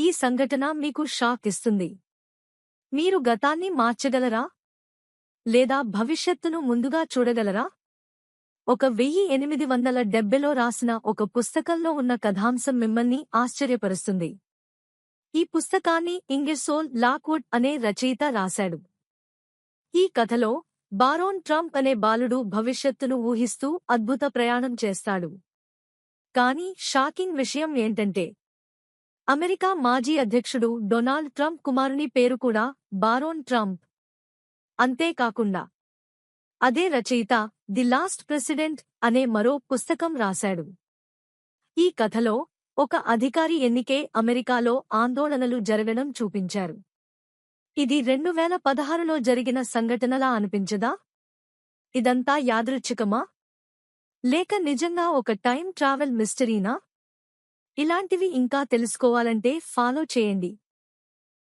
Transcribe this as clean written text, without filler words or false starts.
ఈ సంఘటన మీకు షాక్ ఇస్తుంది. మీరు గతాన్ని మార్చగలరా? లేదా భవిష్యత్తును ముందుగా చూడగలరా? 1870లో రాసిన ఒక పుస్తకంలో ఉన్న కథాంశం మిమ్మల్ని ఆశ్చర్యపరుస్తుంది. ఈ పుస్తకాన్ని ఇంగెర్సోల్ లాక్వుడ్ అనే రచయిత రాశాడు. ఈ కథలో బారోన్ ట్రంప్ అనే బాలుడు భవిష్యత్తును ఊహిస్తూ అద్భుత ప్రయాణం చేస్తాడు. కానీ షాకింగ్ విషయం ఏంటంటే, అమెరికా మాజీ అధ్యక్షుడు డొనాల్డ్ ట్రంప్ కుమారుని పేరు కూడా బారోన్ ట్రంప్. అంతేకాకుండా అదే రచయిత ది లాస్ట్ ప్రెసిడెంట్ అనే మరో పుస్తకం రాశాడు. ఈ కథలో ఒక అధికారి ఎన్నికే అమెరికాలో ఆందోళనలు జరగడం చూపించారు. ఇది 2016లో జరిగిన సంఘటనలా అనిపించదా? ఇదంతా యాదృచ్ఛికమా? లేక నిజంగా ఒక టైం ట్రావెల్ మిస్టరీనా? ఇలాంటివి ఇంకా తెలుసుకోవాలంటే ఫాలో చేయండి.